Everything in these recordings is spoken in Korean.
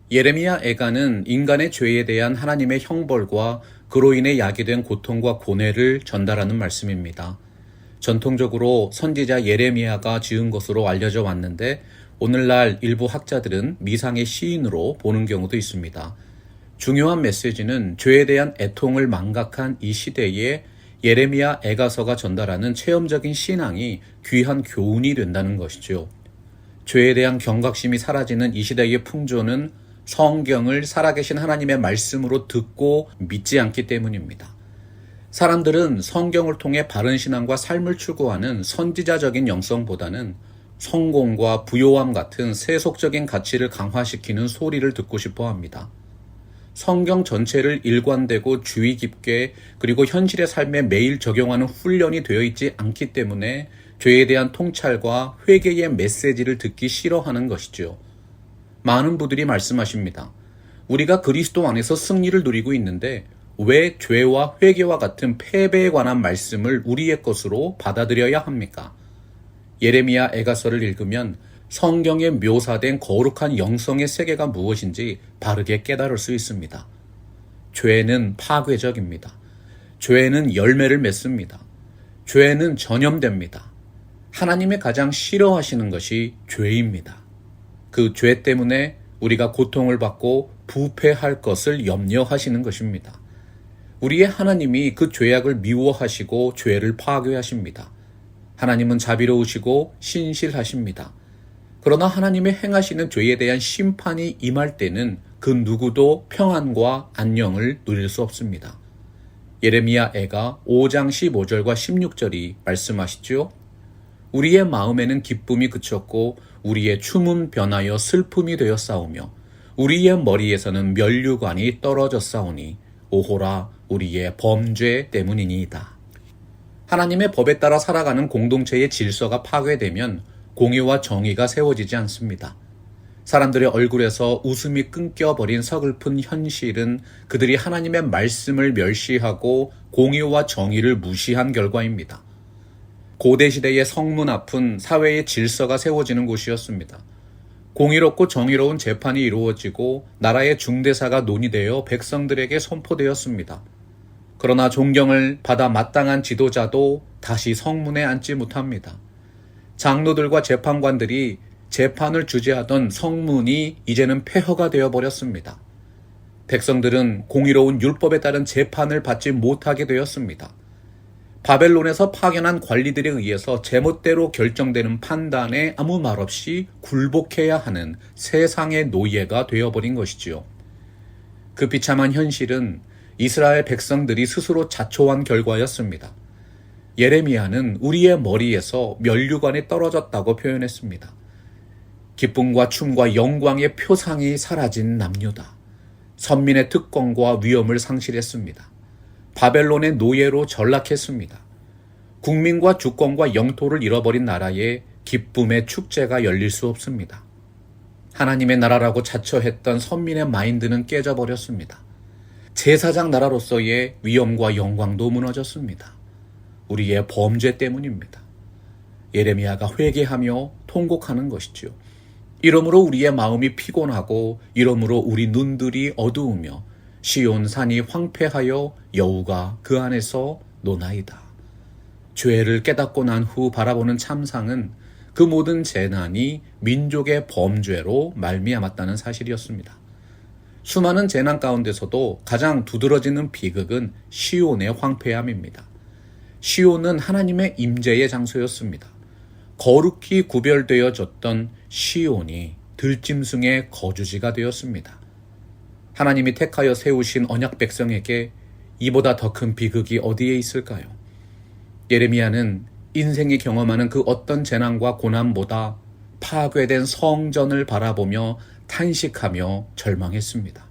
예레미야 애가는 인간의 죄에 대한 하나님의 형벌과 그로 인해 야기된 고통과 고뇌를 전달하는 말씀입니다. 전통적으로 선지자 예레미야가 지은 것으로 알려져 왔는데 오늘날 일부 학자들은 미상의 시인으로 보는 경우도 있습니다. 중요한 메시지는 죄에 대한 애통을 망각한 이 시대에 예레미야 애가서가 전달하는 체험적인 신앙이 귀한 교훈이 된다는 것이죠. 죄에 대한 경각심이 사라지는 이 시대의 풍조는 성경을 살아계신 하나님의 말씀으로 듣고 믿지 않기 때문입니다. 사람들은 성경을 통해 바른 신앙과 삶을 추구하는 선지자적인 영성보다는 성공과 부요함 같은 세속적인 가치를 강화시키는 소리를 듣고 싶어 합니다. 성경 전체를 일관되고 주의 깊게 그리고 현실의 삶에 매일 적용하는 훈련이 되어 있지 않기 때문에 죄에 대한 통찰과 회개의 메시지를 듣기 싫어하는 것이죠. 많은 분들이 말씀하십니다. 우리가 그리스도 안에서 승리를 누리고 있는데 왜 죄와 회개와 같은 패배에 관한 말씀을 우리의 것으로 받아들여야 합니까? 예레미야 애가서를 읽으면 성경에 묘사된 거룩한 영성의 세계가 무엇인지 바르게 깨달을 수 있습니다. 죄는 파괴적입니다. 죄는 열매를 맺습니다. 죄는 전염됩니다. 하나님이 가장 싫어하시는 것이 죄입니다. 그 죄 때문에 우리가 고통을 받고 부패할 것을 염려하시는 것입니다. 우리의 하나님이 그 죄악을 미워하시고 죄를 파괴하십니다. 하나님은 자비로우시고 신실하십니다. 그러나 하나님의 행하시는 죄에 대한 심판이 임할 때는 그 누구도 평안과 안녕을 누릴 수 없습니다. 예레미야 애가 5장 15절과 16절이 말씀하시죠. 우리의 마음에는 기쁨이 그쳤고 우리의 춤은 변하여 슬픔이 되었사오며 우리의 머리에서는 면류관이 떨어졌사오니 오호라 우리의 범죄 때문이니이다. 하나님의 법에 따라 살아가는 공동체의 질서가 파괴되면 공의와 정의가 세워지지 않습니다. 사람들의 얼굴에서 웃음이 끊겨버린 서글픈 현실은 그들이 하나님의 말씀을 멸시하고 공의와 정의를 무시한 결과입니다. 고대시대의 성문 앞은 사회의 질서가 세워지는 곳이었습니다. 공의롭고 정의로운 재판이 이루어지고 나라의 중대사가 논의되어 백성들에게 선포되었습니다. 그러나 존경을 받아 마땅한 지도자도 다시 성문에 앉지 못합니다. 장로들과 재판관들이 재판을 주재하던 성문이 이제는 폐허가 되어버렸습니다. 백성들은 공의로운 율법에 따른 재판을 받지 못하게 되었습니다. 바벨론에서 파견한 관리들에 의해서 제멋대로 결정되는 판단에 아무 말 없이 굴복해야 하는 세상의 노예가 되어버린 것이지요. 그 비참한 현실은 이스라엘 백성들이 스스로 자초한 결과였습니다. 예레미야는 우리의 머리에서 면류관이 떨어졌다고 표현했습니다. 기쁨과 춤과 영광의 표상이 사라진 남유다. 선민의 특권과 위엄을 상실했습니다. 바벨론의 노예로 전락했습니다. 국민과 주권과 영토를 잃어버린 나라에 기쁨의 축제가 열릴 수 없습니다. 하나님의 나라라고 자처했던 선민의 마인드는 깨져버렸습니다. 제사장 나라로서의 위엄과 영광도 무너졌습니다. 우리의 범죄 때문입니다. 예레미야가 회개하며 통곡하는 것이죠. 이러므로 우리의 마음이 피곤하고 이러므로 우리 눈들이 어두우며 시온 산이 황폐하여 여우가 그 안에서 노나이다. 죄를 깨닫고 난 후 바라보는 참상은 그 모든 재난이 민족의 범죄로 말미암았다는 사실이었습니다. 수많은 재난 가운데서도 가장 두드러지는 비극은 시온의 황폐함입니다. 시온은 하나님의 임재의 장소였습니다. 거룩히 구별되어졌던 시온이 들짐승의 거주지가 되었습니다. 하나님이 택하여 세우신 언약 백성에게 이보다 더 큰 비극이 어디에 있을까요? 예레미야는 인생이 경험하는 그 어떤 재난과 고난보다 파괴된 성전을 바라보며 탄식하며 절망했습니다.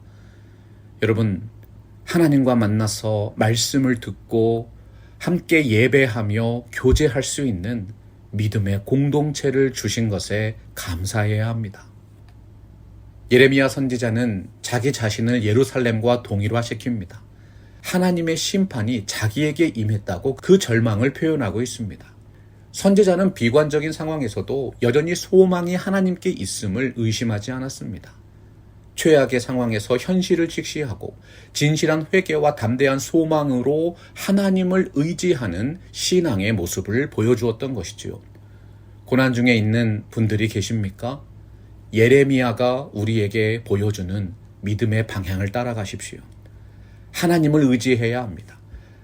여러분, 하나님과 만나서 말씀을 듣고 함께 예배하며 교제할 수 있는 믿음의 공동체를 주신 것에 감사해야 합니다. 예레미야 선지자는 자기 자신을 예루살렘과 동일화시킵니다. 하나님의 심판이 자기에게 임했다고 그 절망을 표현하고 있습니다. 선지자는 비관적인 상황에서도 여전히 소망이 하나님께 있음을 의심하지 않았습니다. 최악의 상황에서 현실을 직시하고 진실한 회개와 담대한 소망으로 하나님을 의지하는 신앙의 모습을 보여주었던 것이지요. 고난 중에 있는 분들이 계십니까? 예레미야가 우리에게 보여주는 믿음의 방향을 따라가십시오. 하나님을 의지해야 합니다.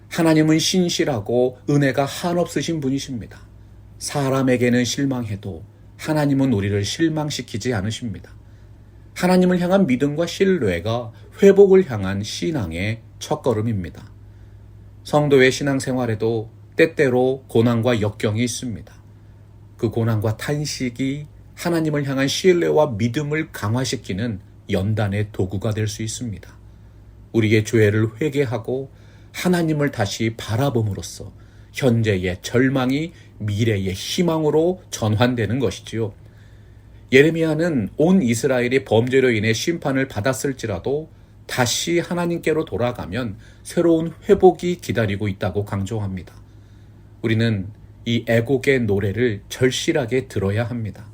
하나님은 신실하고 은혜가 한없으신 분이십니다. 사람에게는 실망해도 하나님은 우리를 실망시키지 않으십니다. 하나님을 향한 믿음과 신뢰가 회복을 향한 신앙의 첫걸음입니다. 성도의 신앙생활에도 때때로 고난과 역경이 있습니다. 그 고난과 탄식이 하나님을 향한 신뢰와 믿음을 강화시키는 연단의 도구가 될 수 있습니다. 우리의 죄를 회개하고 하나님을 다시 바라봄으로써 현재의 절망이 미래의 희망으로 전환되는 것이지요. 예레미야는 온 이스라엘이 범죄로 인해 심판을 받았을지라도 다시 하나님께로 돌아가면 새로운 회복이 기다리고 있다고 강조합니다. 우리는 이 애곡의 노래를 절실하게 들어야 합니다.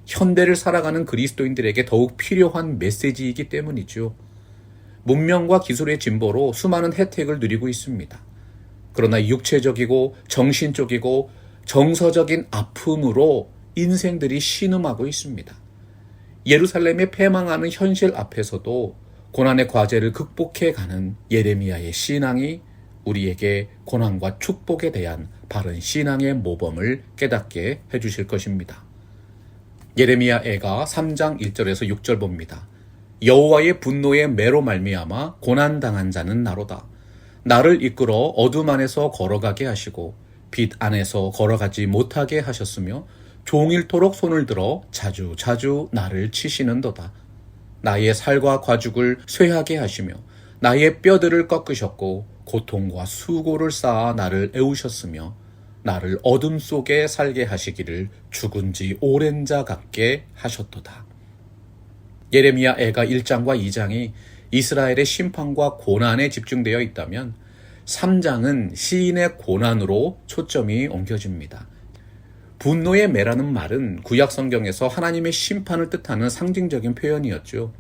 현대를 살아가는 그리스도인들에게 더욱 필요한 메시지이기 때문이죠. 문명과 기술의 진보로 수많은 혜택을 누리고 있습니다. 그러나 육체적이고 정신적이고 정서적인 아픔으로 인생들이 신음하고 있습니다. 예루살렘이 패망하는 현실 앞에서도 고난의 과제를 극복해가는 예레미야의 신앙이 우리에게 고난과 축복에 대한 바른 신앙의 모범을 깨닫게 해주실 것입니다. 예레미야 애가 3장 1절에서 6절 봅니다. 여호와의 분노의 매로 말미암아 고난당한 자는 나로다. 나를 이끌어 어둠 안에서 걸어가게 하시고 빛 안에서 걸어가지 못하게 하셨으며 종일토록 손을 들어 자주 나를 치시는도다. 나의 살과 과죽을 쇠하게 하시며 나의 뼈들을 꺾으셨고 고통과 수고를 쌓아 나를 애우셨으며 나를 어둠 속에 살게 하시기를 죽은 지 오랜 자 같게 하셨도다. 예레미야 애가 1장과 2장이 이스라엘의 심판과 고난에 집중되어 있다면 3장은 시인의 고난으로 초점이 옮겨집니다. 분노의 매라는 말은 구약 성경에서 하나님의 심판을 뜻하는 상징적인 표현이었죠.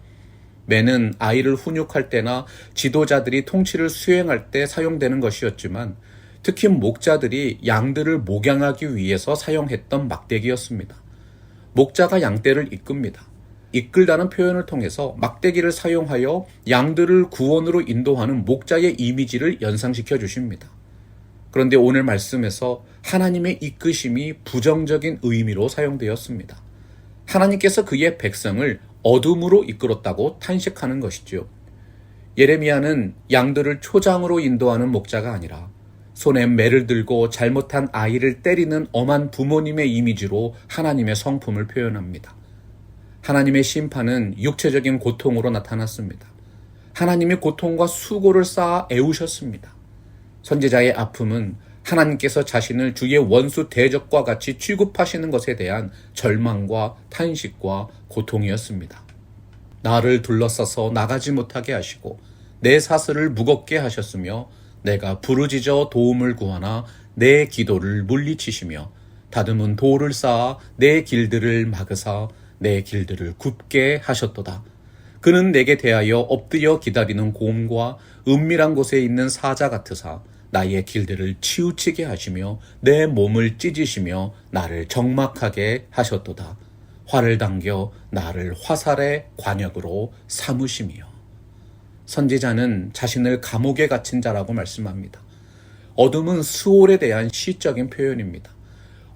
매는 아이를 훈육할 때나 지도자들이 통치를 수행할 때 사용되는 것이었지만 특히 목자들이 양들을 목양하기 위해서 사용했던 막대기였습니다. 목자가 양떼를 이끕니다. 이끌다는 표현을 통해서 막대기를 사용하여 양들을 구원으로 인도하는 목자의 이미지를 연상시켜 주십니다. 그런데 오늘 말씀에서 하나님의 이끄심이 부정적인 의미로 사용되었습니다. 하나님께서 그의 백성을 어둠으로 이끌었다고 탄식하는 것이죠. 예레미야는 양들을 초장으로 인도하는 목자가 아니라 손에 매를 들고 잘못한 아이를 때리는 엄한 부모님의 이미지로 하나님의 성품을 표현합니다. 하나님의 심판은 육체적인 고통으로 나타났습니다. 하나님이 고통과 수고를 쌓아 애우셨습니다. 선지자의 아픔은 하나님께서 자신을 주의 원수 대적과 같이 취급하시는 것에 대한 절망과 탄식과 고통이었습니다. 나를 둘러싸서 나가지 못하게 하시고 내 사슬을 무겁게 하셨으며 내가 부르짖어 도움을 구하나 내 기도를 물리치시며 다듬은 돌을 쌓아 내 길들을 막으사 내 길들을 굽게 하셨도다. 그는 내게 대하여 엎드려 기다리는 곰과 은밀한 곳에 있는 사자 같으사 나의 길들을 치우치게 하시며 내 몸을 찢으시며 나를 적막하게 하셨도다. 활을 당겨 나를 화살의 관역으로 삼으시며. 선지자는 자신을 감옥에 갇힌 자라고 말씀합니다. 어둠은 수월에 대한 시적인 표현입니다.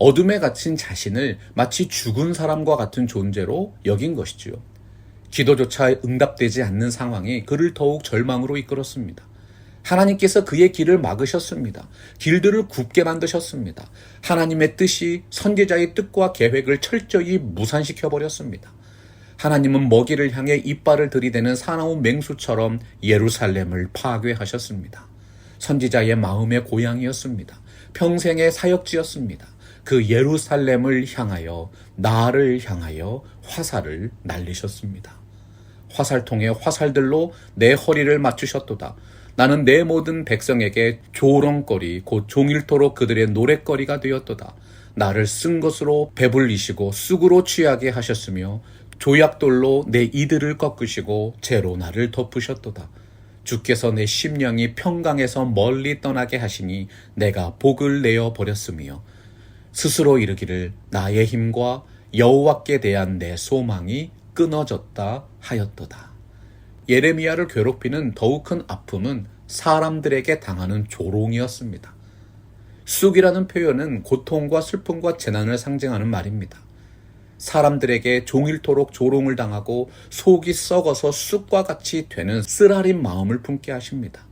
어둠에 갇힌 자신을 마치 죽은 사람과 같은 존재로 여긴 것이지요. 기도조차 응답되지 않는 상황이 그를 더욱 절망으로 이끌었습니다. 하나님께서 그의 길을 막으셨습니다. 길들을 굽게 만드셨습니다. 하나님의 뜻이 선지자의 뜻과 계획을 철저히 무산시켜버렸습니다. 하나님은 먹이를 향해 이빨을 들이대는 사나운 맹수처럼 예루살렘을 파괴하셨습니다. 선지자의 마음의 고향이었습니다. 평생의 사역지였습니다. 그 예루살렘을 향하여 나를 향하여 화살을 날리셨습니다. 화살통에 화살들로 내 허리를 맞추셨도다. 나는 내 모든 백성에게 조롱거리 곧 종일토록 그들의 노랫거리가 되었도다. 나를 쓴 것으로 배불리시고 쑥으로 취하게 하셨으며 조약돌로 내 이들을 꺾으시고 죄로 나를 덮으셨도다. 주께서 내 심령이 평강에서 멀리 떠나게 하시니 내가 복을 내어 버렸으며 스스로 이르기를 나의 힘과 여호와께 대한 내 소망이 끊어졌다 하였도다. 예레미야를 괴롭히는 더욱 큰 아픔은 사람들에게 당하는 조롱이었습니다. 쑥이라는 표현은 고통과 슬픔과 재난을 상징하는 말입니다. 사람들에게 종일토록 조롱을 당하고 속이 썩어서 쑥과 같이 되는 쓰라린 마음을 품게 하십니다.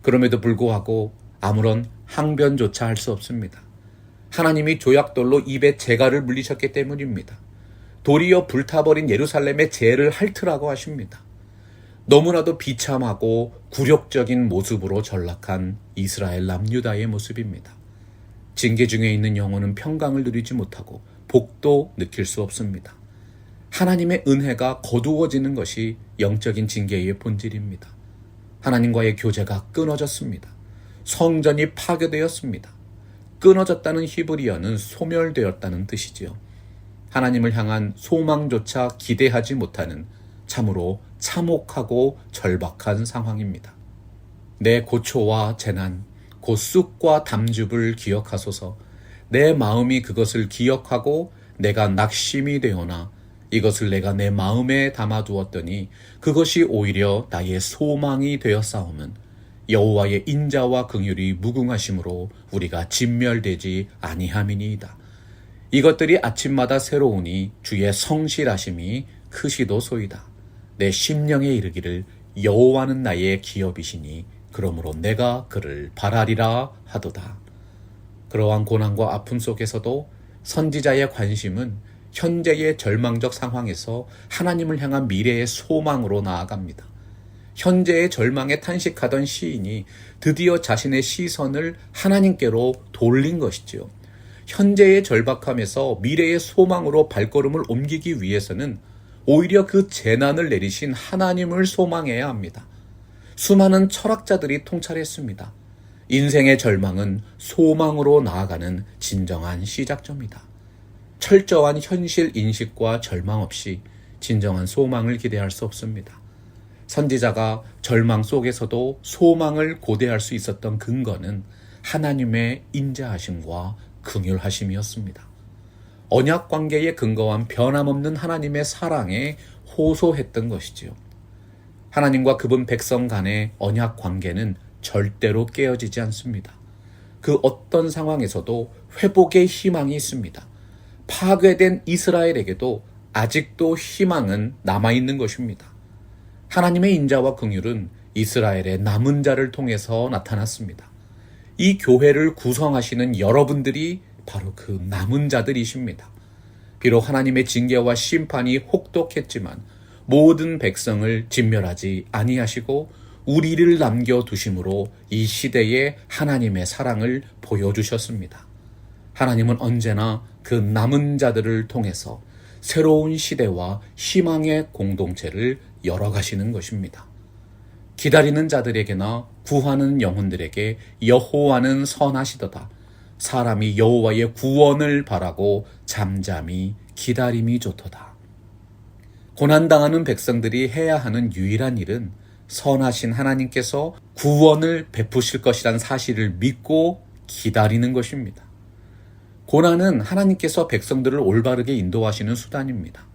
그럼에도 불구하고 아무런 항변조차 할 수 없습니다. 하나님이 조약돌로 입에 재갈을 물리셨기 때문입니다. 도리어 불타버린 예루살렘의 재를 핥으라고 하십니다. 너무나도 비참하고 굴욕적인 모습으로 전락한 이스라엘 남유다의 모습입니다. 징계 중에 있는 영혼은 평강을 누리지 못하고 복도 느낄 수 없습니다. 하나님의 은혜가 거두어지는 것이 영적인 징계의 본질입니다. 하나님과의 교제가 끊어졌습니다. 성전이 파괴되었습니다. 끊어졌다는 히브리어는 소멸되었다는 뜻이지요. 하나님을 향한 소망조차 기대하지 못하는 참으로 참혹하고 절박한 상황입니다. 내 고초와 재난, 곧 쑥과 담즙을 기억하소서. 내 마음이 그것을 기억하고 내가 낙심이 되오나 이것을 내가 내 마음에 담아두었더니 그것이 오히려 나의 소망이 되었사오면 여호와의 인자와 긍휼이 무궁하심으로 우리가 진멸되지 아니함이니이다. 이것들이 아침마다 새로우니 주의 성실하심이 크시도소이다. 내 심령에 이르기를 여호와는 나의 기업이시니 그러므로 내가 그를 바라리라 하도다. 그러한 고난과 아픔 속에서도 선지자의 관심은 현재의 절망적 상황에서 하나님을 향한 미래의 소망으로 나아갑니다. 현재의 절망에 탄식하던 시인이 드디어 자신의 시선을 하나님께로 돌린 것이지요. 현재의 절박함에서 미래의 소망으로 발걸음을 옮기기 위해서는 오히려 그 재난을 내리신 하나님을 소망해야 합니다. 수많은 철학자들이 통찰했습니다. 인생의 절망은 소망으로 나아가는 진정한 시작점이다. 철저한 현실 인식과 절망 없이 진정한 소망을 기대할 수 없습니다. 선지자가 절망 속에서도 소망을 고대할 수 있었던 근거는 하나님의 인자하심과 긍휼하심이었습니다. 언약 관계에 근거한 변함없는 하나님의 사랑에 호소했던 것이지요. 하나님과 그분 백성 간의 언약 관계는 절대로 깨어지지 않습니다. 그 어떤 상황에서도 회복의 희망이 있습니다. 파괴된 이스라엘에게도 아직도 희망은 남아있는 것입니다. 하나님의 인자와 긍휼은 이스라엘의 남은 자를 통해서 나타났습니다. 이 교회를 구성하시는 여러분들이 바로 그 남은 자들이십니다. 비록 하나님의 징계와 심판이 혹독했지만 모든 백성을 진멸하지 아니하시고 우리를 남겨두심으로 이 시대에 하나님의 사랑을 보여주셨습니다. 하나님은 언제나 그 남은 자들을 통해서 새로운 시대와 희망의 공동체를 열어가시는 것입니다. 기다리는 자들에게나 구하는 영혼들에게 여호와는 선하시도다. 사람이 여호와의 구원을 바라고 잠잠히 기다림이 좋도다. 고난당하는 백성들이 해야 하는 유일한 일은 선하신 하나님께서 구원을 베푸실 것이란 사실을 믿고 기다리는 것입니다. 고난은 하나님께서 백성들을 올바르게 인도하시는 수단입니다.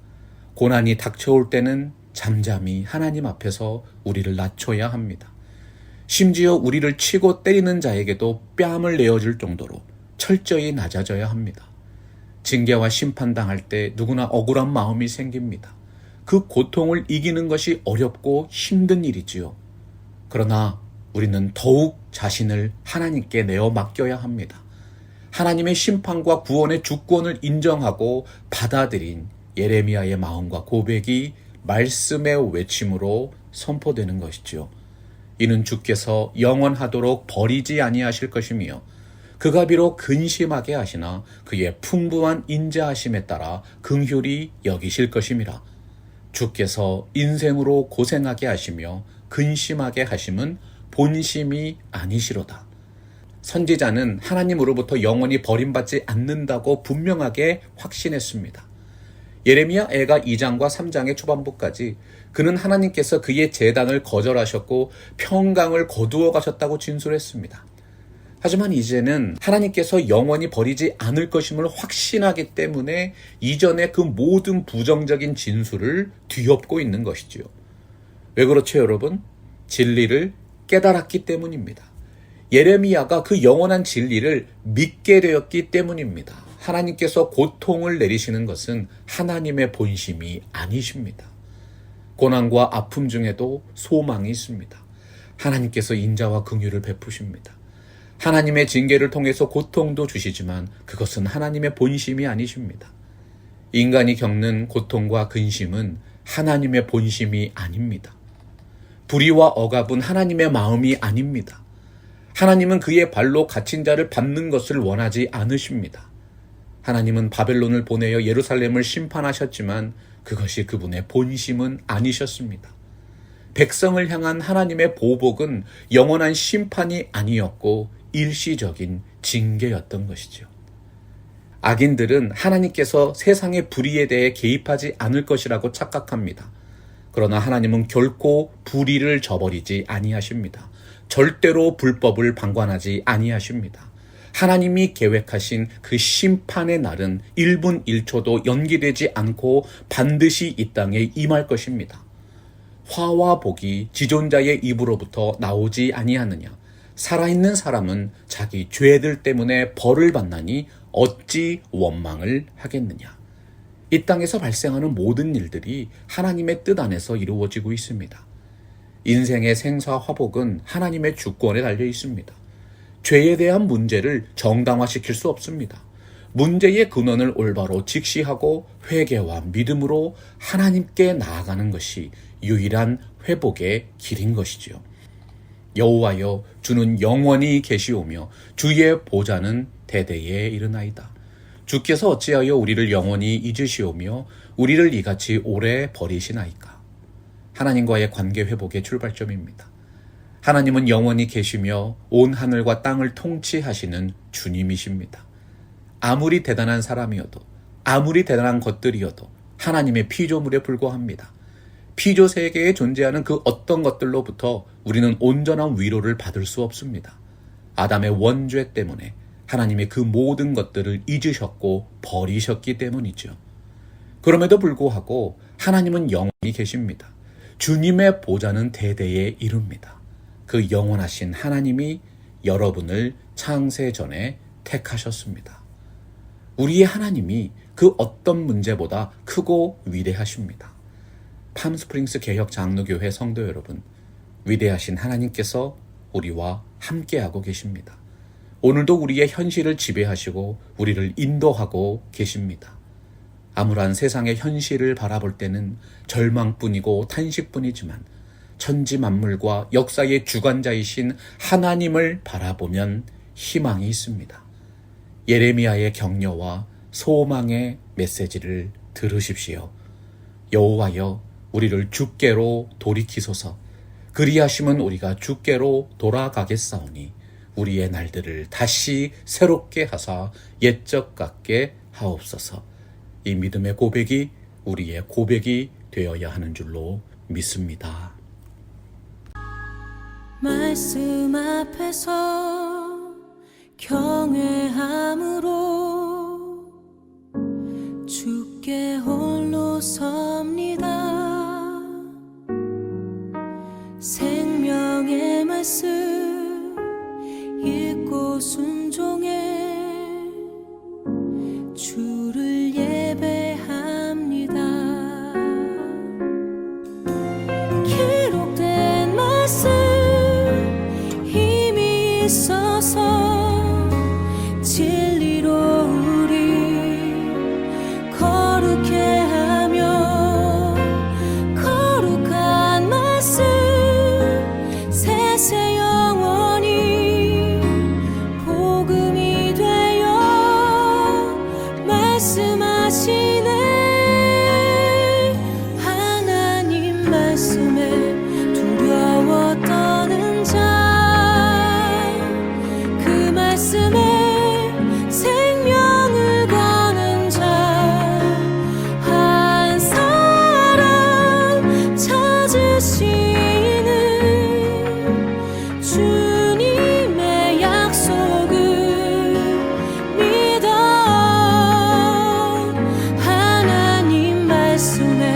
고난이 닥쳐올 때는 잠잠히 하나님 앞에서 우리를 낮춰야 합니다. 심지어 우리를 치고 때리는 자에게도 뺨을 내어줄 정도로 철저히 낮아져야 합니다. 징계와 심판당할 때 누구나 억울한 마음이 생깁니다. 그 고통을 이기는 것이 어렵고 힘든 일이지요. 그러나 우리는 더욱 자신을 하나님께 내어 맡겨야 합니다. 하나님의 심판과 구원의 주권을 인정하고 받아들인 예레미야의 마음과 고백이 말씀의 외침으로 선포되는 것이지요. 이는 주께서 영원하도록 버리지 아니하실 것이며 그가 비록 근심하게 하시나 그의 풍부한 인자하심에 따라 긍휼히 여기실 것임이라. 주께서 인생으로 고생하게 하시며 근심하게 하심은 본심이 아니시로다. 선지자는 하나님으로부터 영원히 버림받지 않는다고 분명하게 확신했습니다. 예레미야 애가 2장과 3장의 초반부까지 그는 하나님께서 그의 제단을 거절하셨고 평강을 거두어 가셨다고 진술했습니다. 하지만 이제는 하나님께서 영원히 버리지 않을 것임을 확신하기 때문에 이전의 그 모든 부정적인 진술을 뒤엎고 있는 것이지요. 왜 그렇죠, 여러분? 진리를 깨달았기 때문입니다. 예레미야가 그 영원한 진리를 믿게 되었기 때문입니다. 하나님께서 고통을 내리시는 것은 하나님의 본심이 아니십니다. 고난과 아픔 중에도 소망이 있습니다. 하나님께서 인자와 긍휼을 베푸십니다. 하나님의 징계를 통해서 고통도 주시지만 그것은 하나님의 본심이 아니십니다. 인간이 겪는 고통과 근심은 하나님의 본심이 아닙니다. 불의와 억압은 하나님의 마음이 아닙니다. 하나님은 그의 발로 갇힌 자를 밟는 것을 원하지 않으십니다. 하나님은 바벨론을 보내어 예루살렘을 심판하셨지만 그것이 그분의 본심은 아니셨습니다. 백성을 향한 하나님의 보복은 영원한 심판이 아니었고 일시적인 징계였던 것이죠. 악인들은 하나님께서 세상의 불의에 대해 개입하지 않을 것이라고 착각합니다. 그러나 하나님은 결코 불의를 저버리지 아니하십니다. 절대로 불법을 방관하지 아니하십니다. 하나님이 계획하신 그 심판의 날은 1분 1초도 연기되지 않고 반드시 이 땅에 임할 것입니다. 화와 복이 지존자의 입으로부터 나오지 아니하느냐. 살아있는 사람은 자기 죄들 때문에 벌을 받나니 어찌 원망을 하겠느냐. 이 땅에서 발생하는 모든 일들이 하나님의 뜻 안에서 이루어지고 있습니다. 인생의 생사 화복은 하나님의 주권에 달려 있습니다. 죄에 대한 문제를 정당화시킬 수 없습니다. 문제의 근원을 올바로 직시하고 회개와 믿음으로 하나님께 나아가는 것이 유일한 회복의 길인 것이지요. 여호와여, 주는 영원히 계시오며 주의 보좌는 대대에 이르나이다. 주께서 어찌하여 우리를 영원히 잊으시오며 우리를 이같이 오래 버리시나이까. 하나님과의 관계 회복의 출발점입니다. 하나님은 영원히 계시며 온 하늘과 땅을 통치하시는 주님이십니다. 아무리 대단한 사람이어도 아무리 대단한 것들이어도 하나님의 피조물에 불과합니다. 피조 세계에 존재하는 그 어떤 것들로부터 우리는 온전한 위로를 받을 수 없습니다. 아담의 원죄 때문에 하나님의 그 모든 것들을 잊으셨고 버리셨기 때문이죠. 그럼에도 불구하고 하나님은 영원히 계십니다. 주님의 보좌는 대대에 이릅니다. 그 영원하신 하나님이 여러분을 창세 전에 택하셨습니다. 우리의 하나님이 그 어떤 문제보다 크고 위대하십니다. 팜스프링스 개혁 장로교회 성도 여러분, 위대하신 하나님께서 우리와 함께하고 계십니다. 오늘도 우리의 현실을 지배하시고 우리를 인도하고 계십니다. 암울한 세상의 현실을 바라볼 때는 절망뿐이고 탄식뿐이지만 천지 만물과 역사의 주관자이신 하나님을 바라보면 희망이 있습니다. 예레미야의 격려와 소망의 메시지를 들으십시오. 여호와여, 우리를 주께로 돌이키소서. 그리하심은 우리가 주께로 돌아가겠사오니 우리의 날들을 다시 새롭게 하사 옛적 같게 하옵소서. 이 믿음의 고백이 우리의 고백이 되어야 하는 줄로 믿습니다. 말씀 앞에서 경외함으로 주께 홀로 섭니다. 생명의 말씀 읽고 순종해 주를 예배합니다. 기록된 말씀 힘이 있어서 진리로 우리 거룩해 하며 거룩한 말씀 세세 영원히 주네